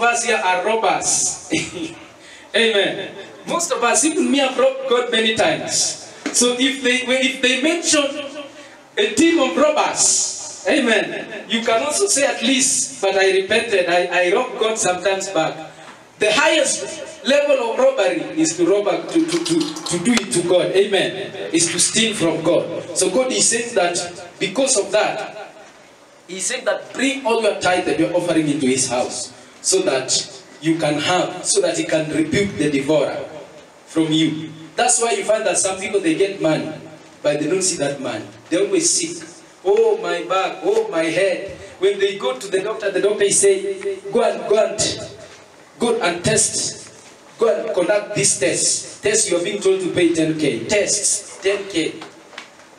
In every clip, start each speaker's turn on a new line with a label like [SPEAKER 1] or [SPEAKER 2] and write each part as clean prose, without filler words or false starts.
[SPEAKER 1] us here are robbers. Amen. Most of us, even me, have robbed God many times. So if they mention a team of robbers, amen, you can also say at least, but I repented, I robbed God sometimes back. The highest level of robbery is to rob, to do it to God, amen, is to steal from God. So God is saying that because of that, He said that bring all your tithe that you're offering into His house, so that you can have, so that He can rebuke the devourer from you. That's why you find that some people, they get money, but they don't see that money. They're always sick. Oh, my back, oh, my head. When they go to the doctor is saying, go and test. Go and conduct this test. Test, you're being told to pay 10K. Tests, 10K.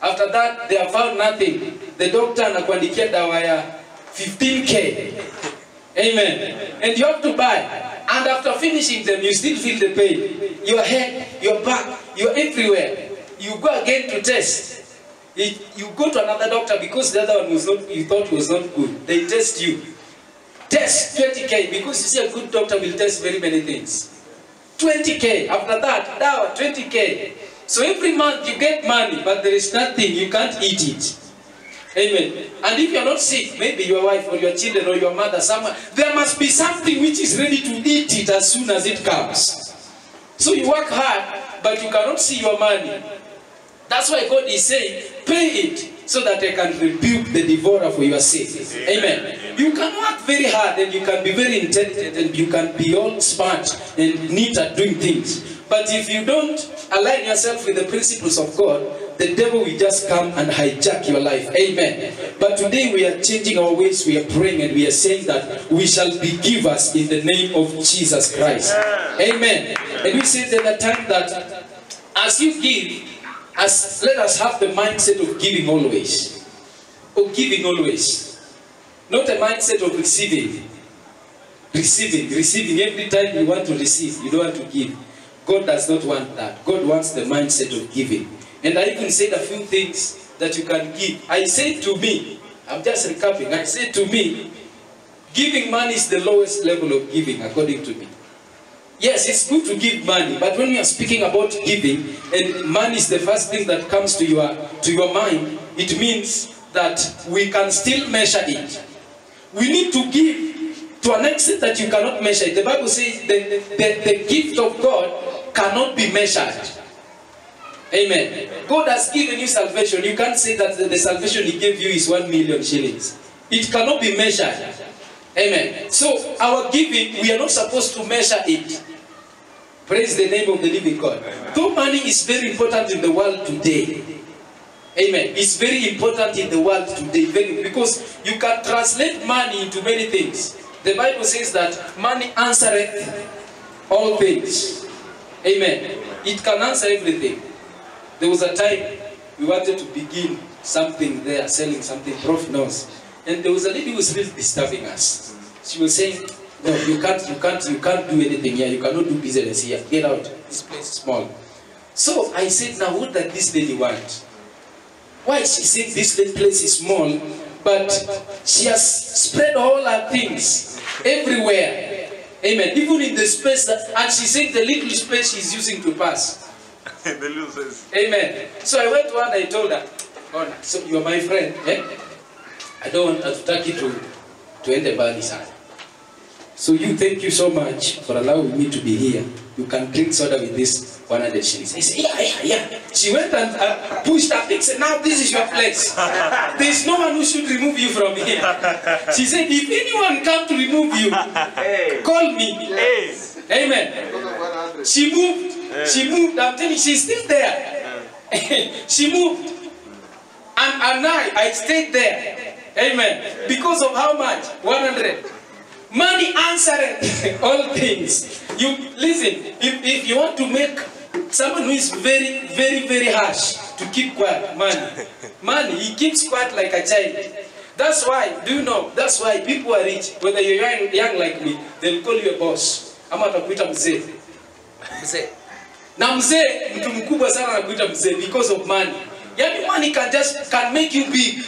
[SPEAKER 1] After that, they have found nothing. The doctor anakuandikia dawa ya 15K. Amen. And you have to buy. And after finishing them, you still feel the pain. Your head, your back, you're everywhere. You go again to test. You go to another doctor because the other one was not, you thought was not good. They test you. Test 20K, because you see a good doctor will test very many things. 20K. After that, dawa 20K. So every month you get money, but there is nothing. You can't eat it. Amen. And if you're not sick, maybe your wife or your children or your mother, someone, there must be something which is ready to eat it as soon as it comes. So you work hard, but you cannot see your money. That's why God is saying, pay it so that I can rebuke the devourer for your sake. Amen. You can work very hard and you can be very intelligent and you can be all smart and neat at doing things. But if you don't align yourself with the principles of God, the devil will just come and hijack your life. Amen. But today we are changing our ways, we are praying, and we are saying that we shall be givers in the name of Jesus Christ. Amen. And we said at the time that as you give, let us have the mindset of giving always. Of giving always. Not a mindset of receiving. Receiving. Every time you want to receive, you don't want to give. God does not want that. God wants the mindset of giving. And I even said a few things that you can give. I said to me, I'm just recapping, I said to me, giving money is the lowest level of giving, according to me. Yes, it's good to give money, but when we are speaking about giving, and money is the first thing that comes to your mind, it means that we can still measure it. We need to give to an extent that you cannot measure it. The Bible says the gift of God cannot be measured. Amen. God has given you salvation. You can't say that the salvation He gave you is 1 million shillings. It cannot be measured. Amen. So our giving, we are not supposed to measure it. Praise the name of the living God. Though money is very important in the world today. Amen. It's very important in the world today. Because you can translate money into many things. The Bible says that money answereth all things. Amen. It can answer everything. There was a time we wanted to begin something there, selling something, Prof knows. And there was a lady who was really disturbing us. She was saying, no, you can't do anything here. You cannot do business here. Get out. This place is small. So I said, now what does this lady want? Why she said this place is small, but she has spread all her things everywhere. Amen. Even in the space that, and she said the little space she's using to pass. The little space. Amen. So I went to her and I told her, oh, so you're my friend, eh? I don't want to take you to end the body side. So you, thank you so much for allowing me to be here. You can drink soda with this 100 shillings. I said, yeah. She went and pushed her thing, said, now this is your place. There's no one who should remove you from here. She said, if anyone come to remove you, call me. Yes. Amen. She moved. She moved. I'm telling you, she's still there. She moved. And I stayed there. Amen. Because of how much? 100. Money answered all things. You listen, if you want to make someone who is very, very, very harsh to keep quiet, money, he keeps quiet like a child. That's why, do you know, that's why people are rich. Whether you're young like me, they'll call you a boss. Ama atakuita mzee. Na mzee, mtu mkubwa sana anakuita mzee because of money. Yani money can make you big.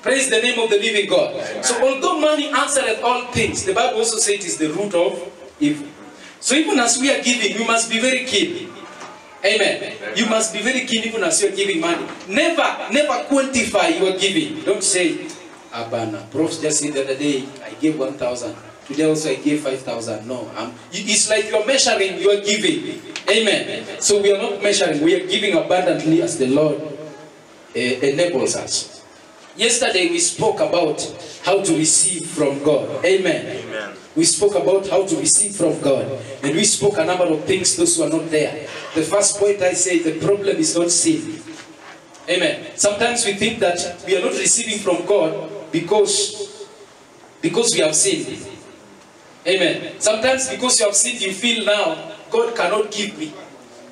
[SPEAKER 1] Praise the name of the living God. Amen. So although money answereth all things, the Bible also says it is the root of evil. So even as we are giving, we must be very keen. Amen. You must be very keen even as you are giving money. Never quantify your giving. Don't say, Abana, Prof just said the other day, I gave 1,000. Today also I gave 5,000. No. It's like you are measuring your giving. Amen. So we are not measuring. We are giving abundantly as the Lord enables us. Yesterday we spoke about how to receive from God. Amen. Amen. We spoke about how to receive from God. And we spoke a number of things, those who are not there. The first point I say, the problem is not sin. Amen. Sometimes we think that we are not receiving from God because we have sinned. Amen. Sometimes because you have sinned, you feel now, God cannot give me.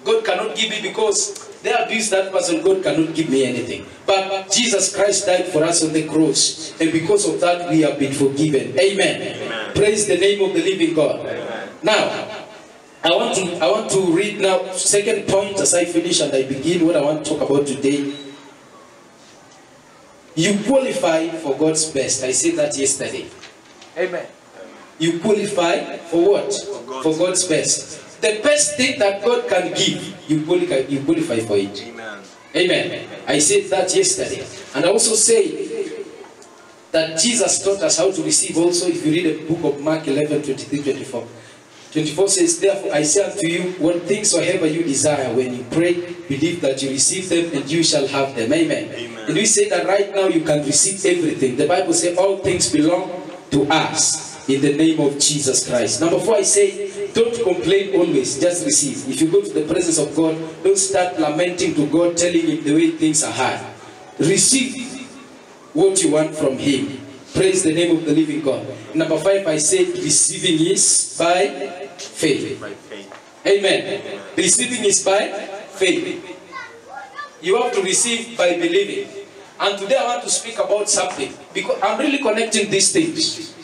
[SPEAKER 1] God cannot give me because they abuse that person, God cannot give me anything. But Jesus Christ died for us on the cross. And because of that, we have been forgiven. Amen. Amen. Praise the name of the living God. Amen. Now, I want to read now, second point as I finish and I begin what I want to talk about today. You qualify for God's best. I said that yesterday. Amen. You qualify for what? For God's best. The best thing that God can give, you qualify for it. Amen. Amen. I said that yesterday. And I also say that Jesus taught us how to receive also. If you read the book of Mark 11, 23, 24. 24 says, therefore I say unto you, what things soever you desire, when you pray, believe that you receive them and you shall have them. Amen. Amen. And we say that right now you can receive everything. The Bible says all things belong to us. In the name of Jesus Christ. Number 4, I say, don't complain always, just receive. If you go to the presence of God, don't start lamenting to God, telling Him the way things are hard. Receive what you want from Him. Praise the name of the living God. Number 5, I said, receiving is by faith. Amen. Receiving is by faith. You have to receive by believing. And today I want to speak about something, because I'm really connecting these things.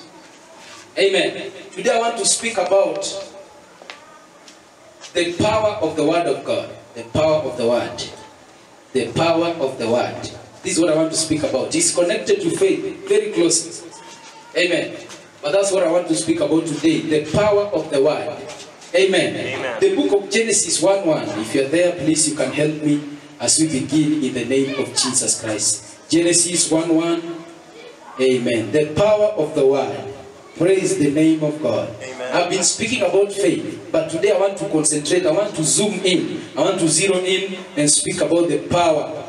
[SPEAKER 1] Amen. Today I want to speak about the power of the Word of God. The power of the Word. The power of the Word. This is what I want to speak about. It's connected to faith very closely. Amen. But that's what I want to speak about today. The power of the Word. Amen. Amen. The book of Genesis 1:1. If you're there, please, you can help me as we begin in the name of Jesus Christ. Genesis 1:1. Amen. The power of the Word. Praise the name of God. Amen. I've been speaking about faith, but today I want to concentrate. I want to zoom in. I want to zero in and speak about the power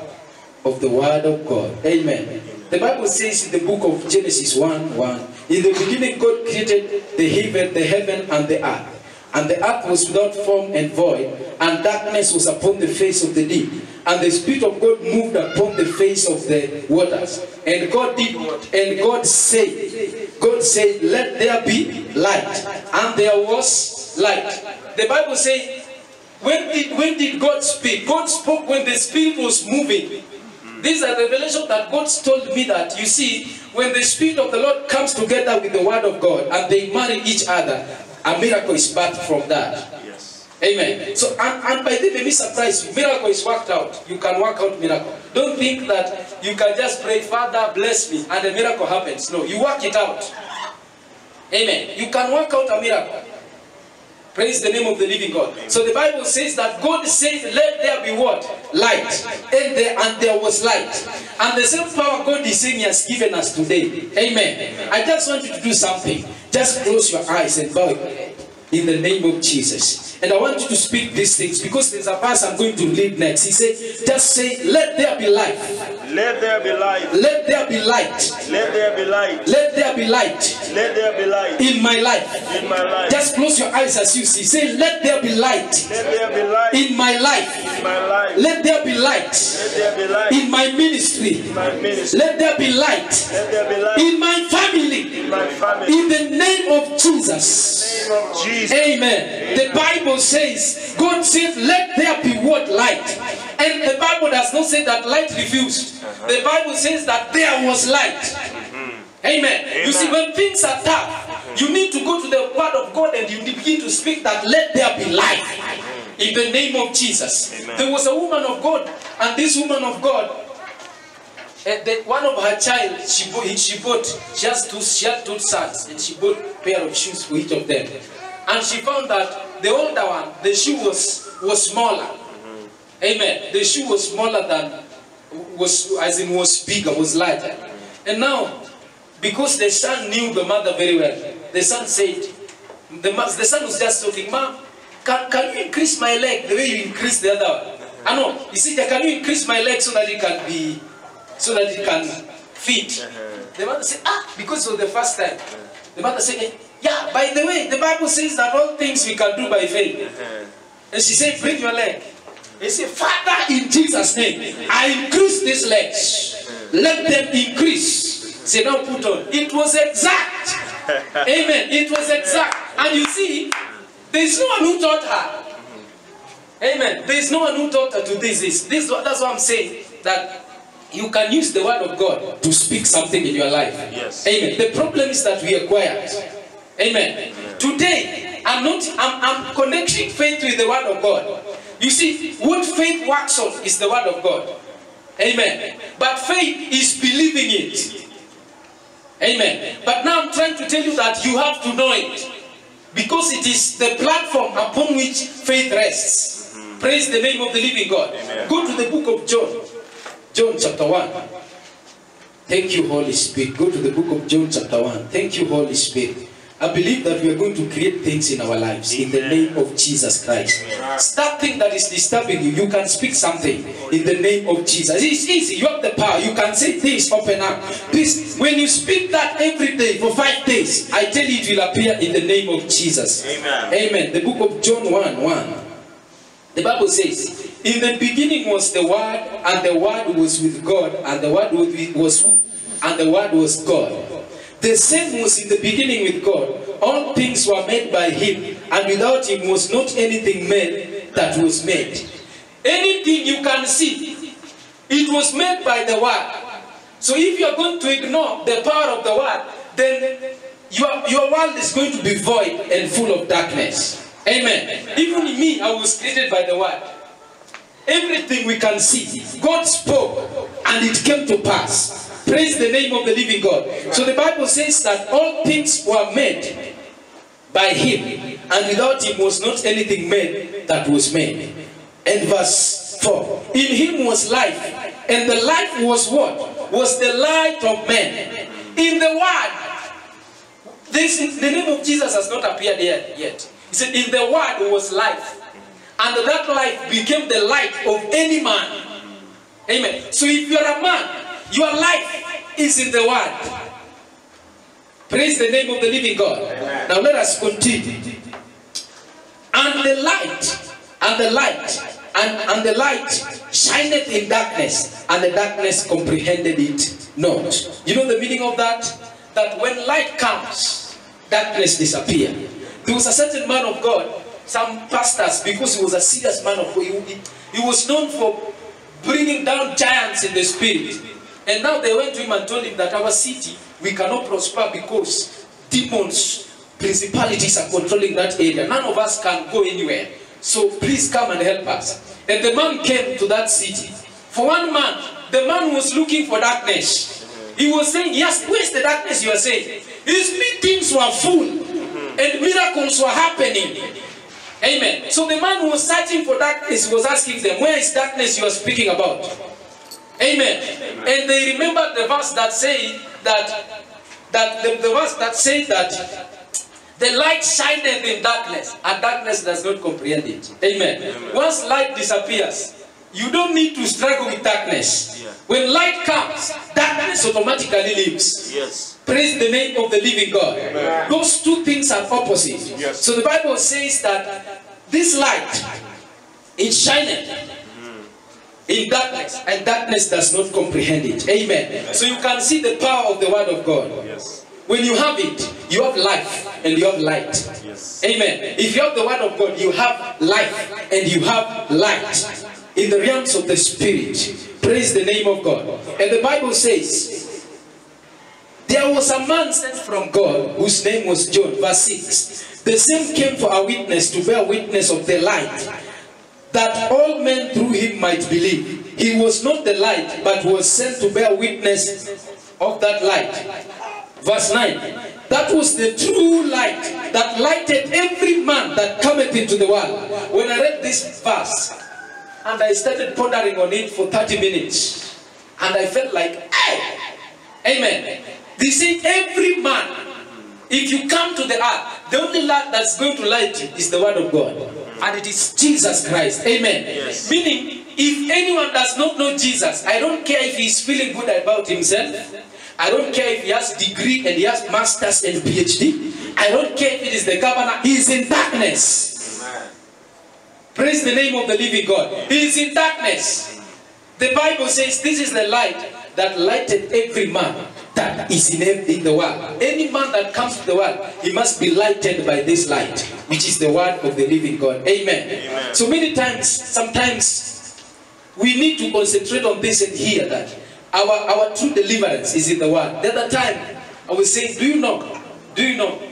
[SPEAKER 1] of the Word of God. Amen. Amen. The Bible says in the book of Genesis 1:1, in the beginning God created the heaven and the earth. And the earth was without form and void, and darkness was upon the face of the deep. And the Spirit of God moved upon the face of the waters. And God did what? And God said, let there be light. And there was light. The Bible says, when did God speak? God spoke when the Spirit was moving. This is a revelation that God told me that, you see, when the Spirit of the Lord comes together with the Word of God and they marry each other, a miracle is birthed from that. Yes. Amen. So, and by the way, be surprised, miracle is worked out. You can work out miracle. Don't think that you can just pray, Father, bless me, and a miracle happens. No, you work it out. Amen. You can work out a miracle. Praise the name of the living God. Amen. So the Bible says that God said, let there be what? Light. And there was light. And the same power God is saying He has given us today. Amen. Amen. I just want you to do something. Just close your eyes and bow in the name of Jesus. And I want you to speak these things because there's a verse I'm going to read next. He said, just say, let there be light.
[SPEAKER 2] Let there be light.
[SPEAKER 1] Let there be light.
[SPEAKER 2] Let there be light.
[SPEAKER 1] Let there be light.
[SPEAKER 2] Let there be light.
[SPEAKER 1] In my life.
[SPEAKER 2] In my life.
[SPEAKER 1] Just close your eyes as you see. Say, let there be light.
[SPEAKER 2] Let there be light.
[SPEAKER 1] In my life.
[SPEAKER 2] In my life.
[SPEAKER 1] Let there be light.
[SPEAKER 2] Let there be light.
[SPEAKER 1] In my ministry.
[SPEAKER 2] In my ministry.
[SPEAKER 1] Let there be light.
[SPEAKER 2] Let there be light.
[SPEAKER 1] In my family.
[SPEAKER 2] In my family.
[SPEAKER 1] In the name of Jesus.
[SPEAKER 2] In the name of Jesus.
[SPEAKER 1] Amen. The Bible says, God said, let there be what? Light. And the Bible does not say that light refused. The Bible says that there was light. Amen. You see, when things are tough, you need to go to the Word of God and you begin to speak that let there be light. In the name of Jesus. Amen. There was a woman of God, and this woman of God, one of her child, she had two sons, and she bought a pair of shoes for each of them. And she found that the older one, the shoe was smaller. Amen. The shoe was smaller than, was bigger, was larger. And now, because the son knew the mother very well, the son said, the son was just talking, "Mom, can you increase my leg the way you increase the other one?" I know. He said, "Can you increase my leg so that it can fit?" The mother said, because it was the first time. The mother said, "Yeah, by the way, the Bible says that all things we can do by faith." And she said, "Bring your leg." He said, "Father, in Jesus' name, I increase these legs. Let them increase." Say, "Now put on." It was exact. Amen. It was exact. And you see, there is no one who taught her. Amen. There is no one who taught her to this. That's what I'm saying. That you can use the word of God to speak something in your life.
[SPEAKER 2] Yes.
[SPEAKER 1] Amen. The problem is that we are quiet. Amen. Today, I'm connecting faith with the word of God. You see, what faith works on is the word of God. Amen. But faith is believing it. Amen. But now I'm trying to tell you that you have to know it, because it is the platform upon which faith rests. Praise the name of the living God.
[SPEAKER 2] Amen.
[SPEAKER 1] Go to the book of John. John chapter 1. Thank you, Holy Spirit. Go to the book of John chapter 1. Thank you, Holy Spirit. I believe that we are going to create things in our lives. In the name of Jesus Christ. That thing that is disturbing you, you can speak something in the name of Jesus. It's easy. You have the power. You can say things, open up. Please, when you speak that every day for 5 days, I tell you it will appear in the name of Jesus.
[SPEAKER 2] Amen.
[SPEAKER 1] Amen. The book of John 1:1. The Bible says, "In the beginning was the Word, and the Word was with God, and the Word was and the Word was God. The same was in the beginning with God. All things were made by Him, and without Him was not anything made that was made." Anything you can see, it was made by the Word. So if you are going to ignore the power of the Word, then your world is going to be void and full of darkness. Amen. Even me, I was created by the Word. Everything we can see, God spoke and it came to pass. Praise the name of the living God. So the Bible says that all things were made by Him, and without Him was not anything made that was made. And verse 4, "In Him was life, and the life was what? Was the light of men." In the Word, the name of Jesus has not appeared yet. He said, "In the Word was life, and that life became the light of any man." Amen. So if you are a man, your life is in the Word. Praise the name of the living God. Amen. Now let us continue. "And the light shineth in darkness, and the darkness comprehended it not." You know the meaning of that? That when light comes, darkness disappears. There was a certain man of God, some pastors, because he was a serious man of God, he was known for bringing down giants in the spirit. And now they went to him and told him that our city, we cannot prosper because demons, principalities are controlling that area. None of us can go anywhere. So please come and help us. And the man came to that city. For 1 month, the man was looking for darkness. He was saying, "Yes, where's the darkness you are saying?" His meetings were full and miracles were happening. Amen. So the man who was searching for darkness was asking them, "Where is darkness you are speaking about?" Amen. And they remembered the verse that said that the light shineth in darkness, and darkness does not comprehend it. Amen. Once light disappears, you don't need to struggle with darkness. When light comes, darkness automatically leaves.
[SPEAKER 2] Yes.
[SPEAKER 1] Praise the name of the living God.
[SPEAKER 2] Amen.
[SPEAKER 1] Those two things are opposite.
[SPEAKER 2] Yes.
[SPEAKER 1] So the Bible says that this light, it shineth in darkness, and darkness does not comprehend it. Amen. So you can see the power of the word of God.
[SPEAKER 2] Yes.
[SPEAKER 1] When you have it, you have life and you have light.
[SPEAKER 2] Yes.
[SPEAKER 1] Amen. If you have the word of God, you have life and you have light in the realms of the spirit. Praise the name of God. And the Bible says, there was a man sent from God whose name was John. Verse 6. The same came for a witness, to bear witness of the light, that all men through him might believe. he was not the light, but was sent to bear witness of that light. Verse 9. That was the true light that lighted every man that cometh into the world. When I read this verse, and I started pondering on it for 30 minutes, and I felt like, hey! Amen. They say every man, if you come to the earth, the only light that's going to light you is the word of God. And it is Jesus Christ. Amen.
[SPEAKER 2] Yes.
[SPEAKER 1] Meaning, if anyone does not know Jesus, I don't care if he's feeling good about himself. I don't care if he has degree and he has masters and PhD. I don't care if it is the governor. He is in darkness.
[SPEAKER 2] Amen.
[SPEAKER 1] Praise the name of the living God. He is in darkness. The Bible says this is the light that lighted every man that is in the world. Any man that comes to the world, he must be lighted by this light, which is the word of the living God. Amen.
[SPEAKER 2] Amen.
[SPEAKER 1] So many times, sometimes, we need to concentrate on this and hear that our true deliverance is in the word. The other time, I was saying, do you know,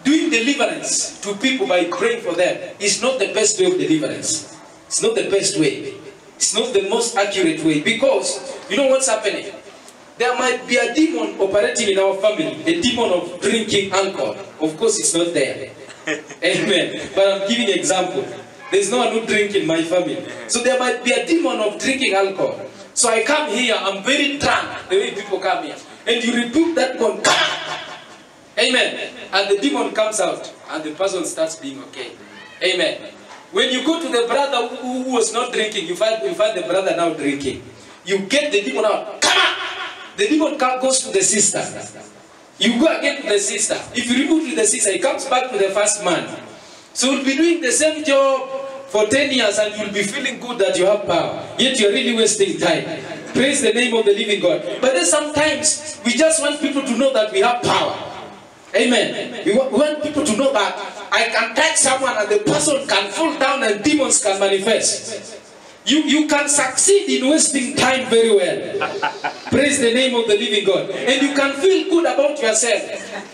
[SPEAKER 1] doing deliverance to people by praying for them is not the best way of deliverance. It's not the best way. It's not the most accurate way, because you know what's happening? There might be a demon operating in our family, a demon of drinking alcohol. Of course, it's not there. Amen. But I'm giving an example. There's no one who drinks in my family. So there might be a demon of drinking alcohol. So I come here, I'm very drunk, the way people come here. And you rebuke that demon. Amen. And the demon comes out, and the person starts being okay. Amen. When you go to the brother who was not drinking, you find the brother now drinking. You get the demon out. Come on! The demon goes to the sister. You go again to the sister. If you remove to the sister, he comes back to the first man. So you'll be doing the same job for 10 years and you'll be feeling good that you have power. Yet you're really wasting time. Praise the name of the living God. But then sometimes we just want people to know that we have power. Amen. We want people to know that I can touch someone and the person can fall down and demons can manifest. You can succeed in wasting time very well. Praise the name of the living God. And you can feel good about yourself.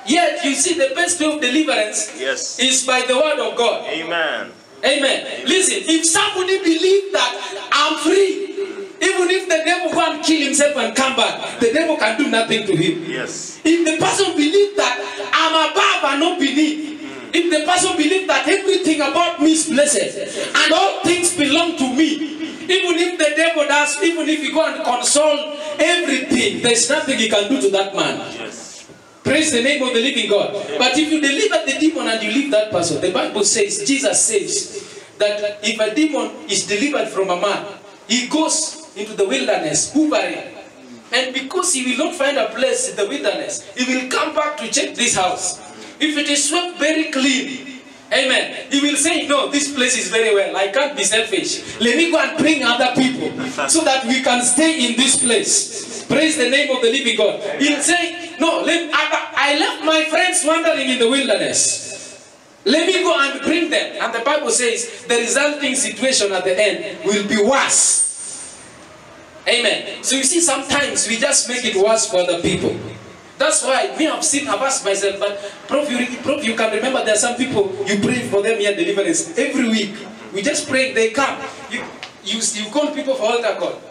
[SPEAKER 1] Yet you see the best way of deliverance is by the word of God.
[SPEAKER 2] Amen.
[SPEAKER 1] Amen. Listen, if somebody believes that I'm free, even if the devil go and kill himself and come back, the devil can do nothing to him.
[SPEAKER 2] Yes.
[SPEAKER 1] If the person believes that I'm above and not beneath, if the person believes that everything about me is blessed and all things belong to me, even if the devil does, even if he go and console everything, there's nothing he can do to that man.
[SPEAKER 2] Yes.
[SPEAKER 1] Praise the name of the living God. But if you deliver the demon and you leave that person, the Bible says, Jesus says that if a demon is delivered from a man, he goes into the wilderness, hovering. And because he will not find a place in the wilderness, he will come back to check this house. If it is swept very clean, amen, he will say, no, this place is very well. I can't be selfish. Let me go and bring other people so that we can stay in this place. Praise the name of the living God. He'll say, no, I left my friends wandering in the wilderness. Let me go and bring them. And the Bible says the resulting situation at the end will be worse. Amen. So you see, sometimes we just make it worse for other people. That's why I've asked myself, but Prof, you can remember there are some people, you pray for them here deliverance every week. We just pray, they come. You call people for altar call.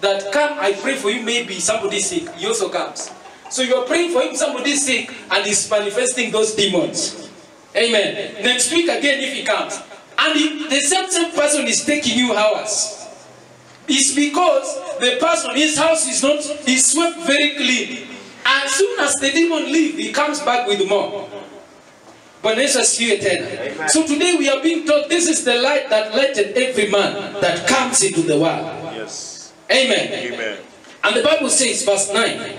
[SPEAKER 1] That come, I pray for you, maybe somebody's sick. He also comes. So you're praying for him, somebody's sick, and he's manifesting those demons. Amen. Next week again, if he comes, and the same person is taking you hours. It's because the person, his house is swept very clean. As soon as the demon leaves, he comes back with more. But let's just hear it. So today we are being told this is the light that lighted every man that comes into the world.
[SPEAKER 2] Yes.
[SPEAKER 1] Amen.
[SPEAKER 2] Amen.
[SPEAKER 1] And the Bible says, verse 9.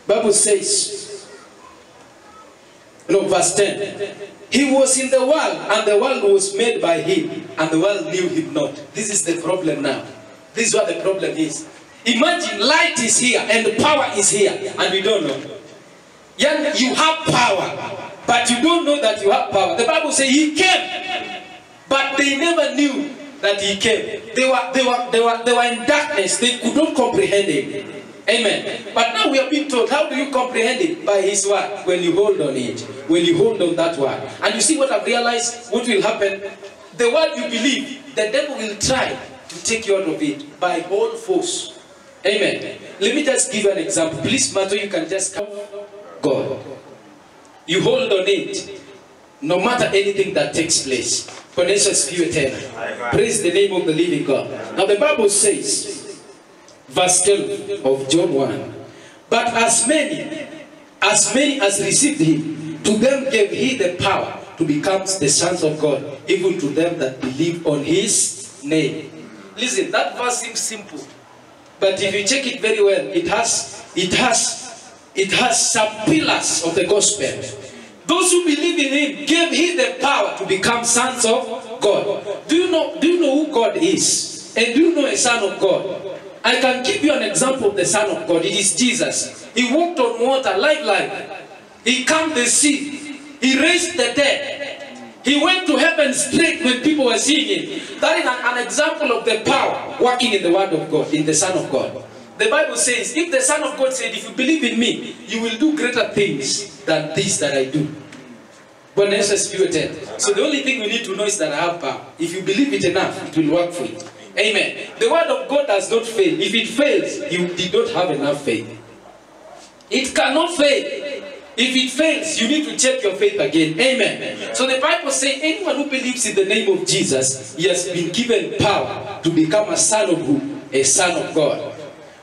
[SPEAKER 1] Bible says, no, verse 10. He was in the world, and the world was made by him, and the world knew him not. This is the problem now. This is what the problem is. Imagine light is here, and power is here, and we don't know. You have power, but you don't know that you have power. The Bible says he came, but they never knew that he came. They were in darkness. They could not comprehend him. Amen. But now we are being told, how do you comprehend it? By his word. When you hold on it. When you hold on that word. And you see what I've realized? What will happen? the word you believe, the devil will try to take you out of it by all force. Amen. Let me just give you an example. Please, Matthew, you can just come. God. You hold on it, no matter anything that takes place. Praise the name of the living God. Now the Bible says, verse 12 of John 1, but as many as received him, to them gave he the power to become the sons of God, even to them that believe on his name. Listen, that verse seems simple, but if you check it very well, it has some pillars of the gospel. Those who believe in him gave him the power to become sons of God. Do you know who God is? And do you know a son of God? I can give you an example of the son of God. It is Jesus. He walked on water like. He calmed the sea. He raised the dead. He went to heaven straight when people were seeing him. That is an example of the power working in the word of God, in the Son of God. The Bible says, if the Son of God said, if you believe in me, you will do greater things than this that I do. But so the only thing we need to know is that I have power. If you believe it enough, it will work for you. Amen. The word of God does not fail. If it fails, you did not have enough faith. It cannot fail. If it fails, you need to check your faith again. Amen. So the Bible says, anyone who believes in the name of Jesus, he has been given power to become a son of who? A son of God.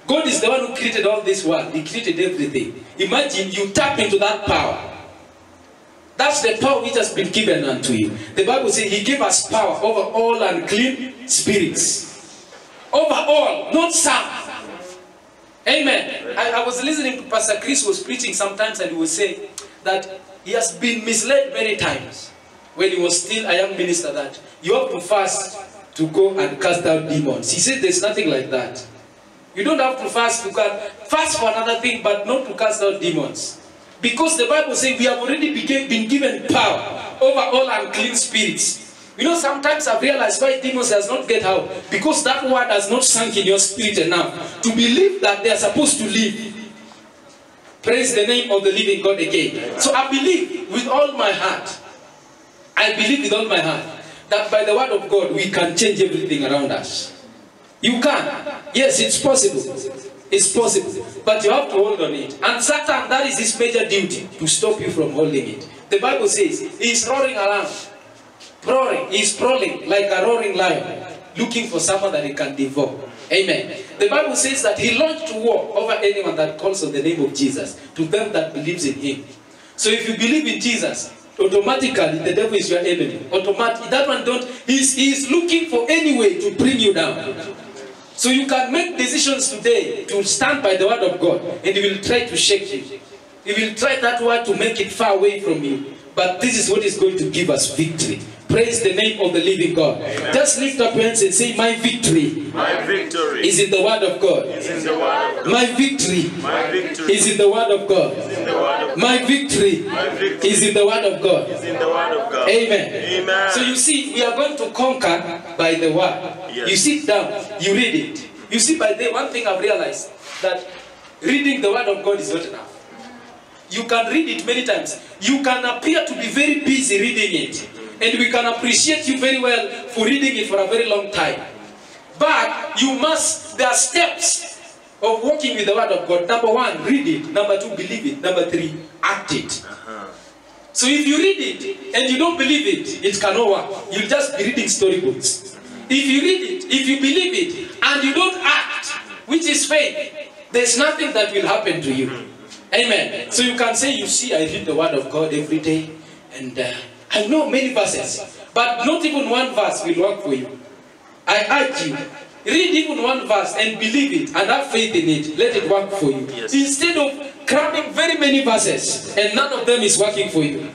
[SPEAKER 1] God is the one who created all this world. He created everything. Imagine you tap into that power. That's the power which has been given unto you. The Bible says he gave us power over all unclean spirits. Over all, not some. Amen. I was listening to Pastor Chris was preaching sometimes, and he was saying that he has been misled many times when he was still a young minister, that you have to fast to go and cast out demons. He said there's nothing like that. You don't have to fast fast for another thing, but not to cast out demons. Because the Bible says we have already been given power over all unclean spirits. You know, sometimes I've realized why demons does not get out. Because that word has not sunk in your spirit enough to believe that they are supposed to live. Praise the name of the living God again. So I believe with all my heart. I believe with all my heart that by the word of God we can change everything around us. You can. Yes, it's possible. It's possible. But you have to hold on it. And Satan, that is his major duty, to stop you from holding it. The Bible says he's roaring around. Roaring. He's prowling like a roaring lion, looking for someone that he can devour. Amen. The Bible says that he launched war over anyone that calls on the name of Jesus, to them that believes in him. So if you believe in Jesus, automatically the devil is your enemy. Automatically, that one don't. He's looking for any way to bring you down. So you can make decisions today to stand by the word of God, and he will try to shake you. He will try that word to make it far away from you. But this is what is going to give us victory. Praise the name of the living God. Amen. Just lift up your hands and say, my victory is in the word of God. My victory is in the word of God. My victory is in the word of God. Amen. Amen. So you see, we are going to conquer by the word. Yes. You sit down, you read it. You see, by the one thing I've realized, that reading the word of God is not enough. You can read it many times. You can appear to be very busy reading it. And we can appreciate you very well for reading it for a very long time. But you must, there are steps of walking with the word of God. Number one, read it. Number two, believe it. Number three, act it. So if you read it and you don't believe it, it cannot work. You'll just be reading storybooks. If you read it, if you believe it, and you don't act, which is faith, there's nothing that will happen to you. Amen. So you can say, you see, I read the word of God every day, and I know many verses, but not even one verse will work for you. I urge you, read even one verse and believe it and have faith in it. Let it work for you. Yes. Instead of cramming very many verses and none of them is working for you.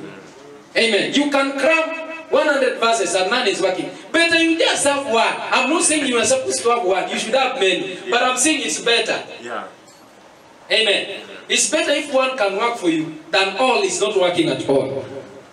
[SPEAKER 1] Amen. You can cram 100 verses and none is working. Better you just have one. I'm not saying you are supposed to have one. You should have many. But I'm saying it's better. Yeah. Amen. It's better if one can work for you than all is not working at all.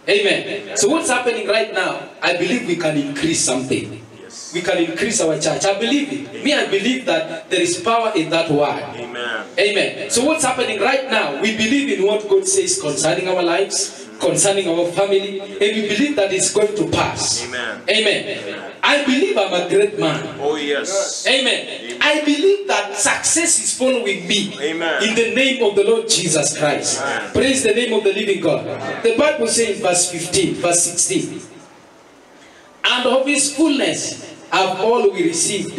[SPEAKER 1] Amen. So what's happening right now, I believe we can increase something. Yes. We can increase our church. I believe it. Amen. Me, I believe that there is power in that word. Amen. Amen. So what's happening right now, we believe in what God says concerning our lives. concerning our family, and we believe that it's going to pass.
[SPEAKER 2] Amen.
[SPEAKER 1] Amen. I believe I'm a great man.
[SPEAKER 2] Oh, yes.
[SPEAKER 1] Amen. I believe that success is following me.
[SPEAKER 2] Amen.
[SPEAKER 1] In the name of the Lord Jesus Christ.
[SPEAKER 2] Amen.
[SPEAKER 1] Praise the name of the living God. The Bible says in verse 15, verse 16, and of his fullness have all we received,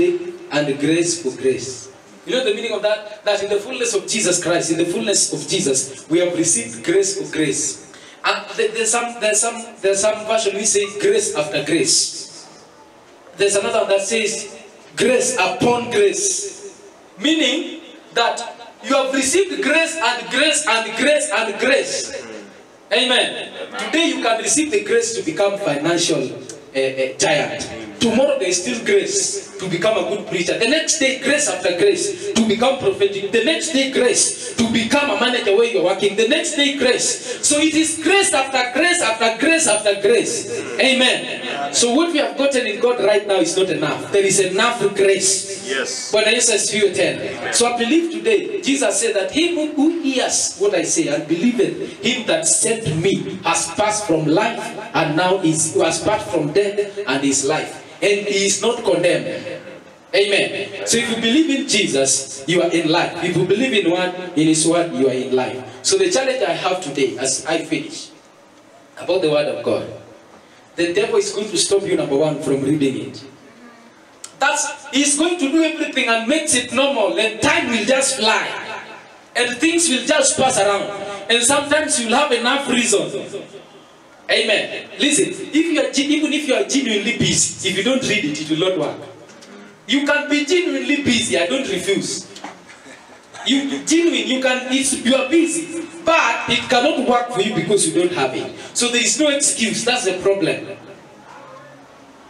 [SPEAKER 1] and grace for grace. You know the meaning of that? That in the fullness of Jesus Christ, in the fullness of Jesus, we have received grace for grace. And there's some version we say grace after grace. There's another that says grace upon grace. Meaning that you have received grace and grace and grace and grace. Amen. Today you can receive the grace to become financial giant. Tomorrow there is still grace to become a good preacher. The next day, grace after grace to become prophetic. The next day, grace to become a manager where you're working. The next day, grace. So it is grace after grace after grace after grace. Amen. So what we have gotten in God right now is not enough. There is enough grace.
[SPEAKER 2] Yes.
[SPEAKER 1] When I says 10. So I believe today, Jesus said that him who hears what I say and believeth him that sent me has passed from life and now has passed from death and is life. And he is not condemned. Amen. So if you believe in Jesus, you are in life. If you believe in his word, you are in life. So the challenge I have today as I finish about the word of God, the devil is going to stop you, number one, from reading it. He's going to do everything and makes it normal, and time will just fly. And things will just pass around. And sometimes you'll have enough reason. Amen. Listen, even if you are genuinely busy, if you don't read it, it will not work. You can be genuinely busy. I don't refuse. You are busy, but it cannot work for you because you don't have it. So there is no excuse. That's the problem.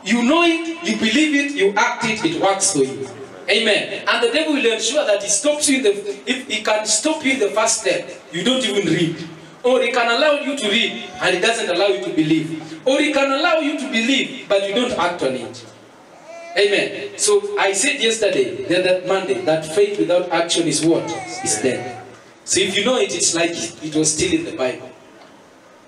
[SPEAKER 1] You know it, you believe it, you act it, it works for you. Amen. And the devil will ensure that he stops you if he can stop you in the first step, you don't even read. Or he can allow you to read and he doesn't allow you to believe. Or he can allow you to believe but you don't act on it. Amen. So I said yesterday, that Monday, that faith without action is what? Is dead. So if you know it, it's like it was still in the Bible.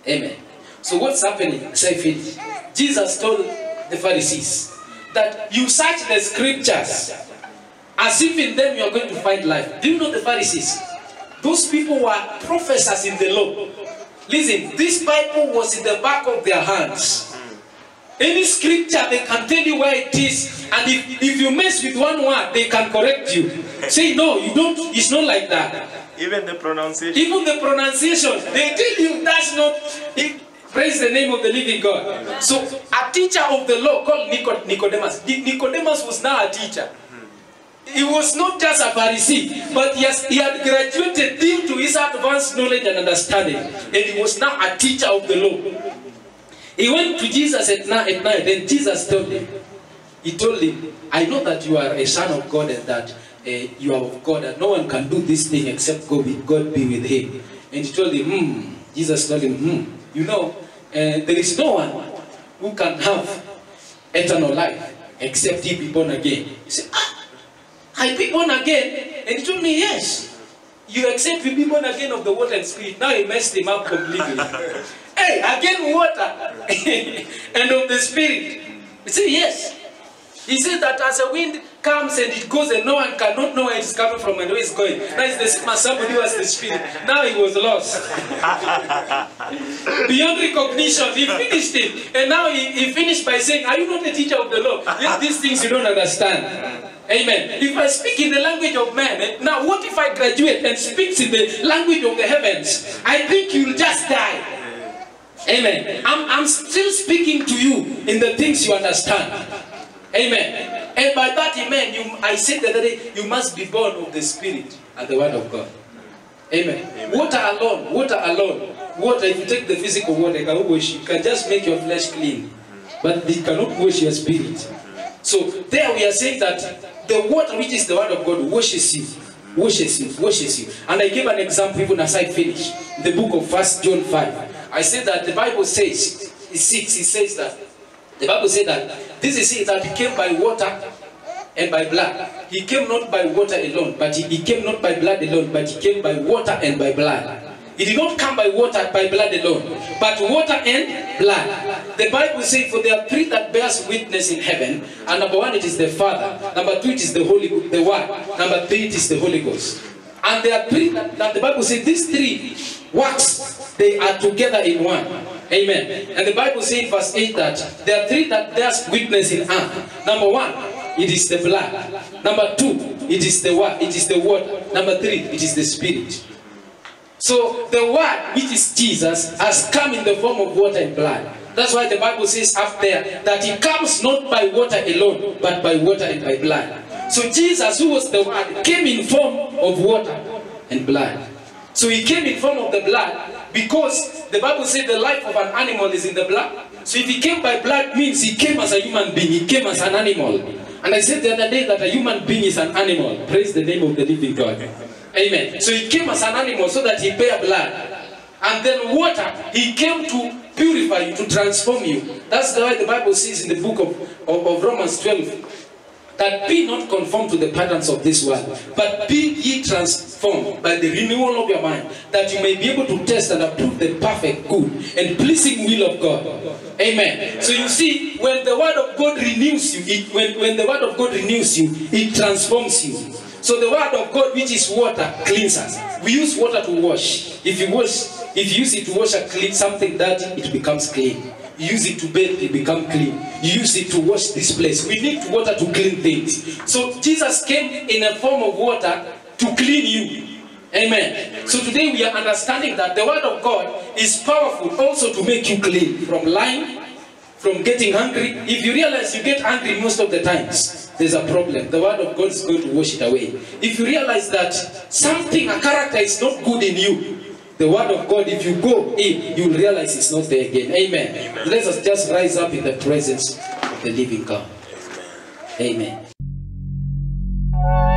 [SPEAKER 1] Amen. So what's happening? Say faith. Jesus told the Pharisees that you search the scriptures as if in them you are going to find life. Do you know the Pharisees? Those people were professors in the law. Listen, this Bible was in the back of their hands. Any scripture, they can tell you where it is. And if you mess with one word, they can correct you. Say, no, you don't, it's not like that.
[SPEAKER 2] Even the pronunciation.
[SPEAKER 1] Even the pronunciation, they tell you that's not it. Praise the name of the living God. So, a teacher of the law called Nicodemus. Nicodemus was now a teacher. He was not just a Pharisee, but he had graduated due to his advanced knowledge and understanding. And he was now a teacher of the law. He went to Jesus at night, and Jesus told him, I know that you are a son of God and that you are of God, and no one can do this thing except God be with him. And he told him, Jesus told him, you know, there is no one who can have eternal life except he be born again. He said, I be born again? And he told me, yes. You accept you be born again of the water and spirit. Now he messed him up completely. Hey, again water and of the spirit. He said, yes. He said that as a wind comes and it goes and no one cannot know where it's coming from and where it's going. Now it's somebody who has the spirit. Now he was lost. Beyond recognition, he finished it. And now he finished by saying, are you not a teacher of the law? These things you don't understand. Amen. If I speak in the language of man, now what if I graduate and speak in the language of the heavens? I think you'll just die. Amen. I'm still speaking to you in the things you understand. Amen. And by that, amen, I said the other day, you must be born of the Spirit and the Word of God. Amen. Amen. Water alone, water, if you take the physical water, it cannot wash you. It can just make your flesh clean. But it cannot wash your spirit. So there we are saying that the water which is the Word of God washes you. Washes you. And I gave an example even as I finish. In the book of 1 John 5. I said that the Bible says, it says that, the Bible says that, this is it that he came by water and by blood. He came not by water alone, but he came not by blood alone, but he came by water and by blood. It did not come by water, by blood alone, but water and blood. The Bible says, for there are three that bears witness in heaven, and number one, it is the Father. Number two, it is the Word. Number three, it is the Holy Ghost. And there are three that the Bible says, these three works, they are together in one. Amen. And the Bible says in verse 8 that there are three that bears witness in earth. Number one, it is the blood. Number two, it is the word. It is the water. Number three, it is the Spirit. So the word, which is Jesus, has come in the form of water and blood. That's why the Bible says up there that he comes not by water alone, but by water and by blood. So Jesus, who was the word, came in form of water and blood. So he came in form of the blood because the Bible said the life of an animal is in the blood. So if he came by blood, means he came as a human being. He came as an animal. And I said the other day that a human being is an animal. Praise the name of the living God. Amen. So he came as an animal so that he bear blood. And then water, he came to purify you, to transform you. That's why the Bible says in the book of Romans 12, that be not conformed to the patterns of this world, but be ye transformed by the renewal of your mind, that you may be able to test and approve the perfect, good, and pleasing will of God. Amen. So you see, when the word of God renews you, when the word of God renews you, it transforms you. So the word of God, which is water, cleanses. We use water to wash. If you use it to wash something dirty, it becomes clean. You use it to bathe, it becomes clean. You use it to wash this place. We need water to clean things. So Jesus came in a form of water to clean you. Amen. So today we are understanding that the word of God is powerful also to make you clean from lying, from getting hungry. If you realize you get angry most of the times, there's a problem. The word of God is going to wash it away. If you realize that something, a character is not good in you, the word of God, if you go in, you will realize it's not there again. Amen. Amen. Let us just rise up in the presence of the living God. Amen. Amen.